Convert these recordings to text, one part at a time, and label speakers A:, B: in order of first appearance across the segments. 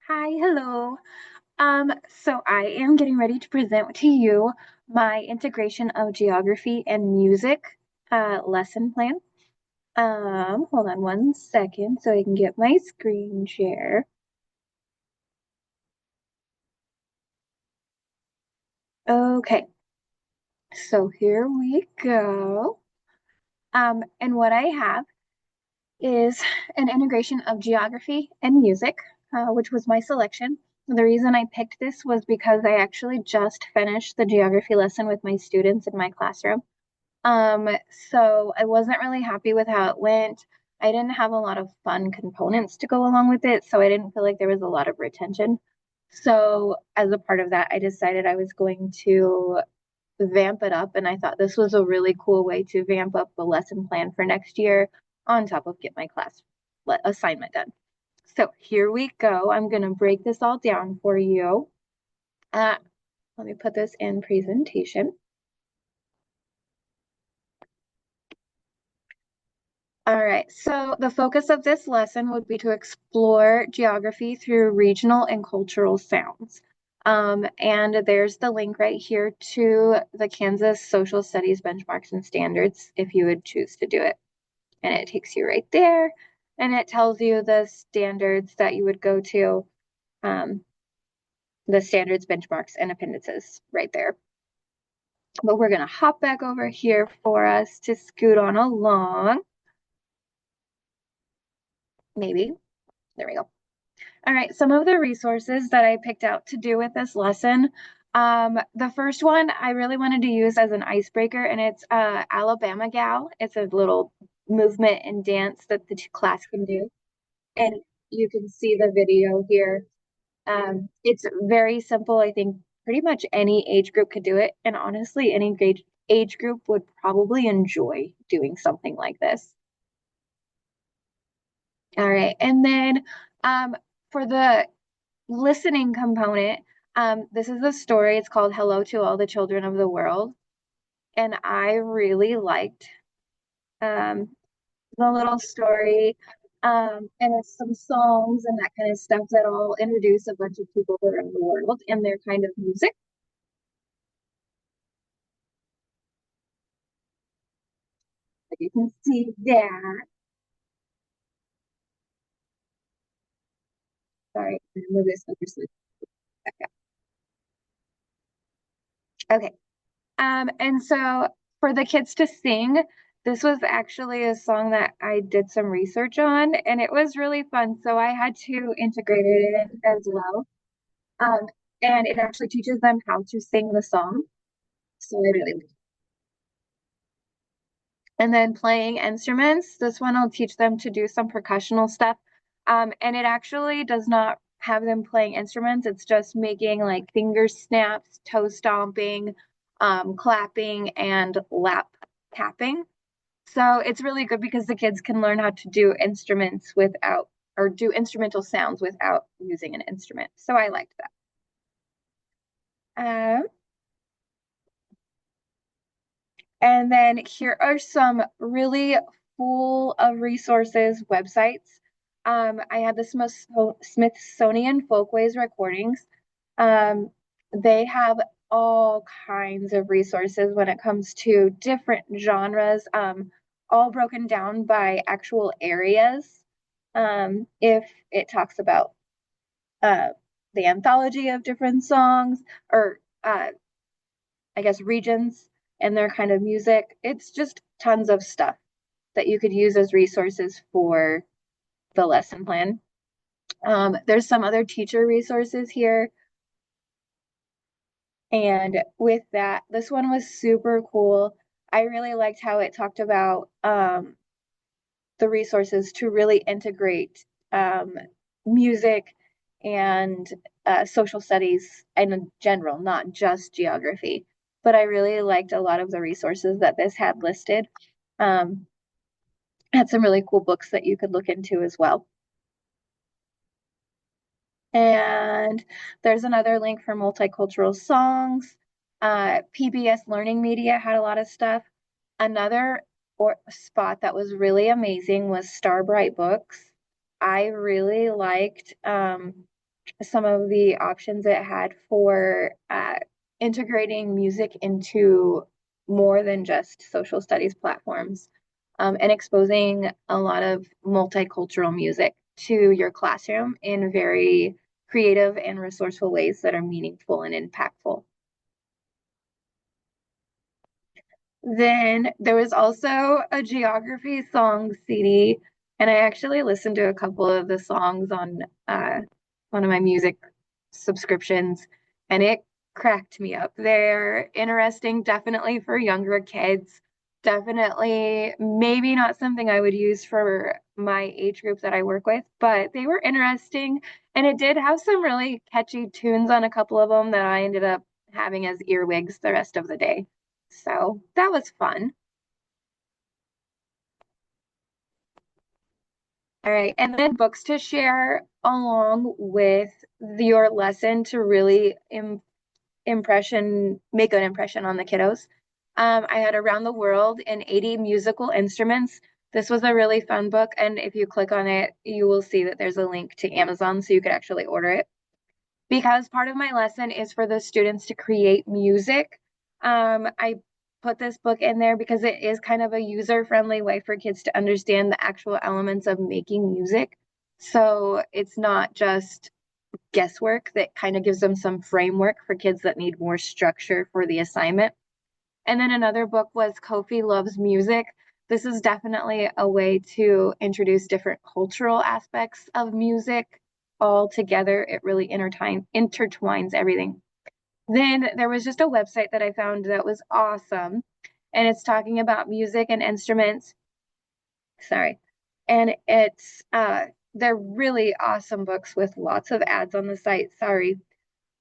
A: Hi, hello. So I am getting ready to present to you my integration of geography and music lesson plan. Hold on one second so I can get my screen share. Okay, so here we go. And what I have is an integration of geography and music, which was my selection. The reason I picked this was because I actually just finished the geography lesson with my students in my classroom. Um, so I wasn't really happy with how it went. I didn't have a lot of fun components to go along with it, so I didn't feel like there was a lot of retention. So as a part of that, I decided I was going to vamp it up, and I thought this was a really cool way to vamp up the lesson plan for next year on top of get my class assignment done. So here we go. I'm going to break this all down for you. Uh, Let me put this in presentation. All right, so the focus of this lesson would be to explore geography through regional and cultural sounds. And there's the link right here to the Kansas Social Studies Benchmarks and Standards if you would choose to do it. And it takes you right there, and it tells you the standards that you would go to, um, the standards, benchmarks, and appendices right there. But we're going to hop back over here for us to scoot on along. Maybe. There we go. All right, some of the resources that I picked out to do with this lesson. The first one I really wanted to use as an icebreaker, and it's Alabama Gal. It's a little movement and dance that the class can do. And you can see the video here. It's very simple. I think pretty much any age group could do it. And honestly, any age group would probably enjoy doing something like this. All right. And then for the listening component, this is a story. It's called Hello to All the Children of the World. And I really liked um, the little story. And it's some songs and that kind of stuff that all introduce a bunch of people around the world and their kind of music. You can see that. Sorry, I'm gonna move this over so okay. And so for the kids to sing, this was actually a song that I did some research on, and it was really fun. So I had to integrate it in as well. Um, and it actually teaches them how to sing the song. So I really liked it. And then playing instruments, this one will teach them to do some percussional stuff. And it actually does not have them playing instruments. It's just making like finger snaps, toe stomping, clapping, and lap tapping. So it's really good because the kids can learn how to do instruments without, or do instrumental sounds without using an instrument. So I liked that. And then here are some really full of resources websites. I had the Smithsonian Folkways recordings. Um, they have all kinds of resources when it comes to different genres, all broken down by actual areas. If it talks about uh, the anthology of different songs or I guess, regions and their kind of music. It's just tons of stuff that you could use as resources for the lesson plan. There's some other teacher resources here. And with that, this one was super cool. I really liked how it talked about the resources to really integrate music and social studies in general, not just geography. But I really liked a lot of the resources that this had listed. Um, had some really cool books that you could look into as well. And there's another link for multicultural songs. PBS Learning Media had a lot of stuff. Another spot that was really amazing was Starbright Books. I really liked some of the options it had for integrating music into more than just social studies platforms, and exposing a lot of multicultural music to your classroom in very creative and resourceful ways that are meaningful and impactful. Then there was also a geography song CD, and I actually listened to a couple of the songs on one of my music subscriptions, and it cracked me up. They're interesting, definitely for younger kids. Definitely, maybe not something I would use for my age group that I work with, but they were interesting, and it did have some really catchy tunes on a couple of them that I ended up having as earwigs the rest of the day. So that was fun. All right. And then books to share along with your lesson to really make an impression on the kiddos. I had Around the World in 80 Musical Instruments. This was a really fun book. And if you click on it, you will see that there's a link to Amazon so you could actually order it. Because part of my lesson is for the students to create music. I put this book in there because it is kind of a user-friendly way for kids to understand the actual elements of making music. So it's not just guesswork, that kind of gives them some framework for kids that need more structure for the assignment. And then another book was Kofi Loves Music. This is definitely a way to introduce different cultural aspects of music all together. It really intertwines everything. Then there was just a website that I found that was awesome, and it's talking about music and instruments. Sorry. And they're really awesome books with lots of ads on the site. Sorry.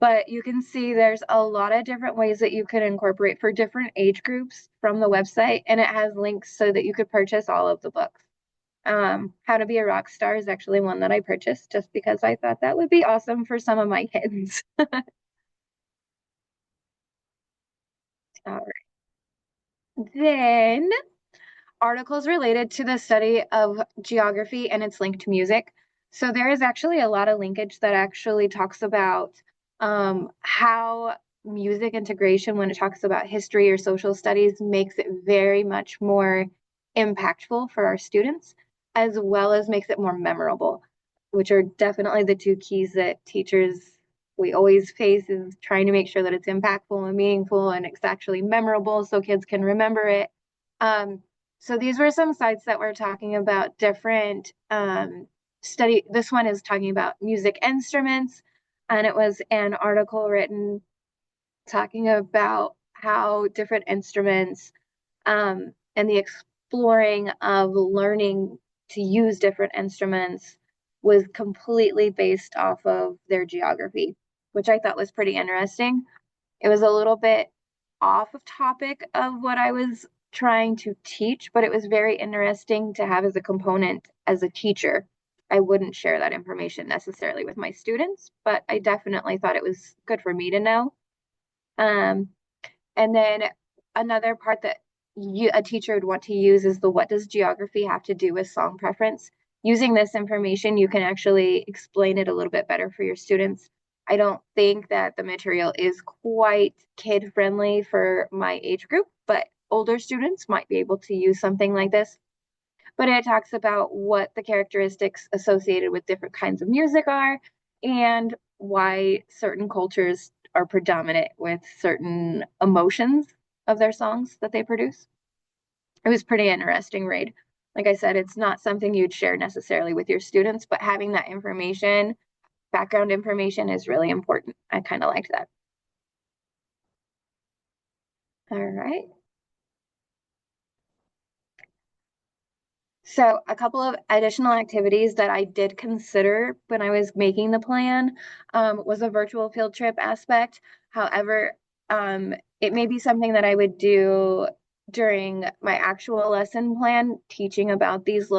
A: But you can see there's a lot of different ways that you could incorporate for different age groups from the website, and it has links so that you could purchase all of the books. How to Be a Rock Star is actually one that I purchased just because I thought that would be awesome for some of my kids. All right. Then articles related to the study of geography and its link to music. So there is actually a lot of linkage that actually talks about how music integration, when it talks about history or social studies, makes it very much more impactful for our students, as well as makes it more memorable, which are definitely the two keys that teachers we always face, is trying to make sure that it's impactful and meaningful and it's actually memorable so kids can remember it. So these were some sites that were talking about different study. This one is talking about music instruments, and it was an article written talking about how different instruments and the exploring of learning to use different instruments was completely based off of their geography, which I thought was pretty interesting. It was a little bit off of topic of what I was trying to teach, but it was very interesting to have as a component as a teacher. I wouldn't share that information necessarily with my students, but I definitely thought it was good for me to know. Um, and then another part that a teacher would want to use is the what does geography have to do with song preference? Using this information, you can actually explain it a little bit better for your students. I don't think that the material is quite kid friendly for my age group, but older students might be able to use something like this. But it talks about what the characteristics associated with different kinds of music are and why certain cultures are predominant with certain emotions of their songs that they produce. It was pretty interesting read. Like I said, it's not something you'd share necessarily with your students, but having that information, background information, is really important. I kind of liked that. All right. So a couple of additional activities that I did consider when I was making the plan was a virtual field trip aspect. However, it may be something that I would do during my actual lesson plan, teaching about these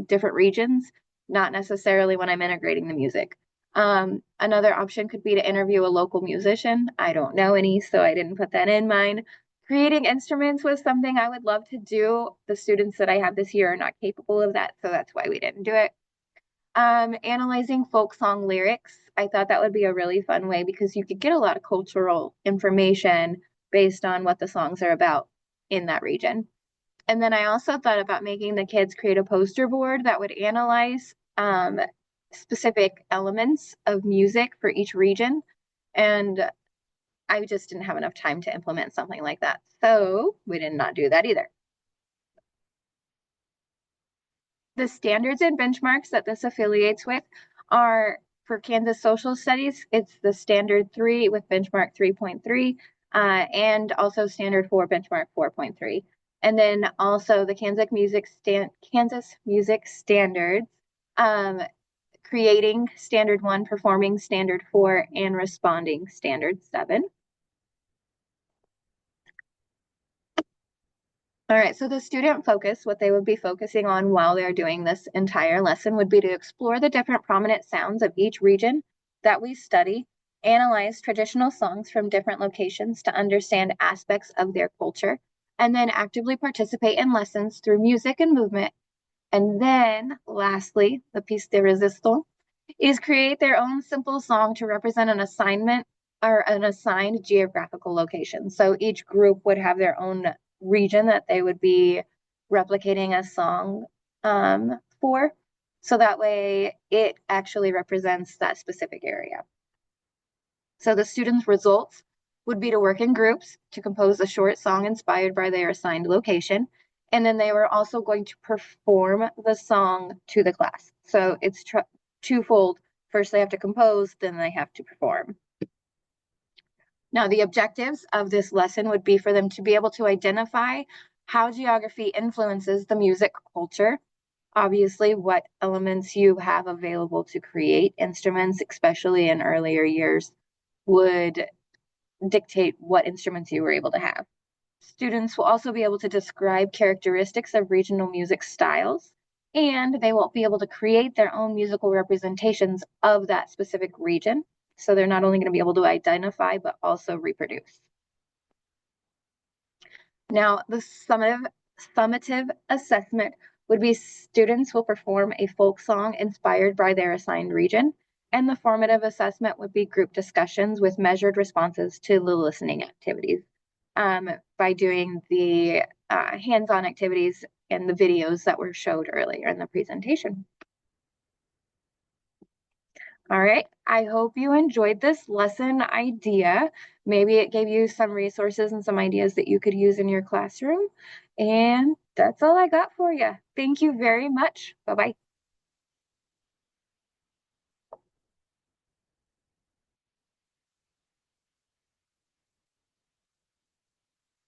A: different regions, not necessarily when I'm integrating the music. Another option could be to interview a local musician. I don't know any, so I didn't put that in mine. Creating instruments was something I would love to do. The students that I have this year are not capable of that, so that's why we didn't do it. Analyzing folk song lyrics. I thought that would be a really fun way because you could get a lot of cultural information based on what the songs are about in that region. And then I also thought about making the kids create a poster board that would analyze specific elements of music for each region. And I just didn't have enough time to implement something like that. So we did not do that either. The standards and benchmarks that this affiliates with are for Kansas Social Studies, it's the Standard 3 with benchmark 3.3, and also Standard 4, benchmark 4.3. And then also the Kansas Music Standards, creating Standard 1, performing Standard 4, and responding Standard 7. All right, so the student focus, what they would be focusing on while they're doing this entire lesson would be to explore the different prominent sounds of each region that we study, analyze traditional songs from different locations to understand aspects of their culture, and then actively participate in lessons through music and movement. And then, lastly, the piece de resistance is create their own simple song to represent an assignment or an assigned geographical location. So each group would have their own region that they would be replicating a song for. So that way it actually represents that specific area. So the students' results would be to work in groups to compose a short song inspired by their assigned location. And then they were also going to perform the song to the class. So it's twofold. First, they have to compose, then they have to perform. Now, the objectives of this lesson would be for them to be able to identify how geography influences the music culture. Obviously, what elements you have available to create instruments, especially in earlier years, would dictate what instruments you were able to have. Students will also be able to describe characteristics of regional music styles, and they will be able to create their own musical representations of that specific region. So they're not only going to be able to identify, but also reproduce. Now, the summative assessment would be students will perform a folk song inspired by their assigned region, and the formative assessment would be group discussions with measured responses to the listening activities by doing the hands-on activities and the videos that were showed earlier in the presentation. All right, I hope you enjoyed this lesson idea. Maybe it gave you some resources and some ideas that you could use in your classroom. And that's all I got for you. Thank you very much. Bye-bye.